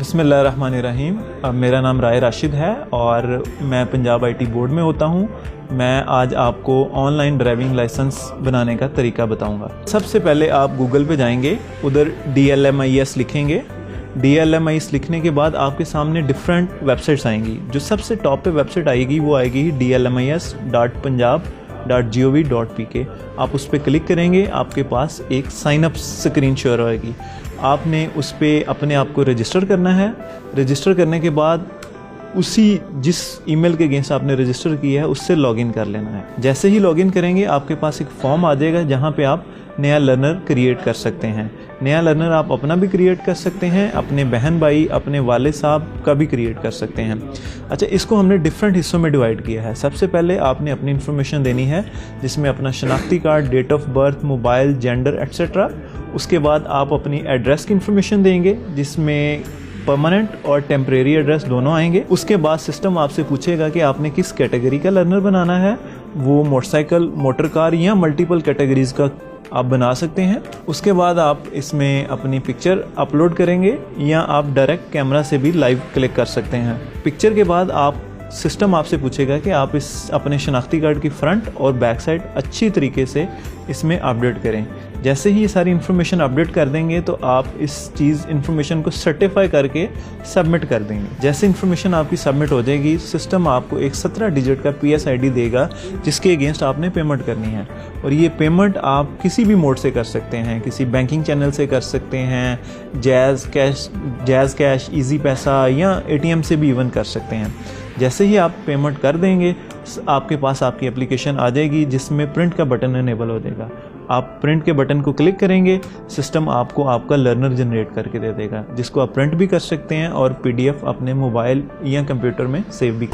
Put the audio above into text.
बिस्मिल्लाहिर्रहमानिर्रहीम। मेरा नाम राय राशिद है और मैं पंजाब आईटी बोर्ड में होता हूँ। मैं आज आपको ऑनलाइन ड्राइविंग लाइसेंस बनाने का तरीका बताऊँगा। सबसे पहले आप गूगल पे जाएंगे, उधर DLMIS लिखेंगे। DLMIS लिखने के बाद आपके सामने डिफरेंट वेबसाइट्स आएंगी। जो सबसे टॉप पे वेबसाइट आएगी वो आएगी dlmis.punjab.gov.pk। आप उस पर क्लिक करेंगे, आपके पास एक साइन अप स्क्रीन शो आएगी। आपने उस पर अपने आप को रजिस्टर करना है। रजिस्टर करने के बाद उसी जिस ईमेल के अगेंस्ट आपने रजिस्टर किया है उससे लॉगिन कर लेना है। जैसे ही लॉगिन करेंगे आपके पास एक फॉर्म आ जाएगा जहाँ पे आप नया लर्नर क्रिएट कर सकते हैं। नया लर्नर आप अपना भी क्रिएट कर सकते हैं, अपने बहन भाई, अपने वाले साहब का भी क्रिएट कर सकते हैं। अच्छा, इसको हमने डिफरेंट हिस्सों में डिवाइड किया है। सबसे पहले आपने अपनी इन्फॉर्मेशन देनी है जिसमें अपना शनाख्ती card, date of birth, mobile, gender etcetera. उसके बाद आप अपनी एड्रेस की इन्फॉर्मेशन देंगे जिसमें परमानेंट और टेम्परेरी एड्रेस दोनों आएंगे। उसके बाद सिस्टम आपसे पूछेगा कि आपने किस कैटेगरी का लर्नर बनाना है, वो मोटरसाइकिल, मोटर कार या मल्टीपल कैटेगरीज का आप बना सकते हैं। उसके बाद आप इसमें अपनी पिक्चर अपलोड करेंगे या आप डायरेक्ट कैमरा से भी लाइव क्लिक कर सकते हैं। पिक्चर के बाद आप सिस्टम आपसे पूछेगा कि आप इस अपने शनाख्ती कार्ड की फ्रंट और बैक साइड अच्छी तरीके से इसमें अपडेट करें। जैसे ही ये सारी इन्फॉर्मेशन अपडेट कर देंगे तो आप इस इन्फॉर्मेशन को सर्टिफाई करके सबमिट कर देंगे। जैसे इन्फॉर्मेशन आपकी सबमिट हो जाएगी, सिस्टम आपको एक 17 डिजिट का PSID देगा जिसके अगेंस्ट आपने पेमेंट करनी है। और ये पेमेंट आप किसी भी मोड से कर सकते हैं, किसी बैंकिंग चैनल से कर सकते हैं, जैज़ कैश, ईजी पैसा या ATM से भी इवन कर सकते हैं। जैसे ही आप पेमेंट कर देंगे आपके पास आपकी एप्लीकेशन आ जाएगी जिसमें प्रिंट का बटन इनेबल हो जाएगा। आप प्रिंट के बटन को क्लिक करेंगे, सिस्टम आपको आपका लर्नर जनरेट करके दे देगा जिसको आप प्रिंट भी कर सकते हैं और PDF अपने मोबाइल या कंप्यूटर में सेव भी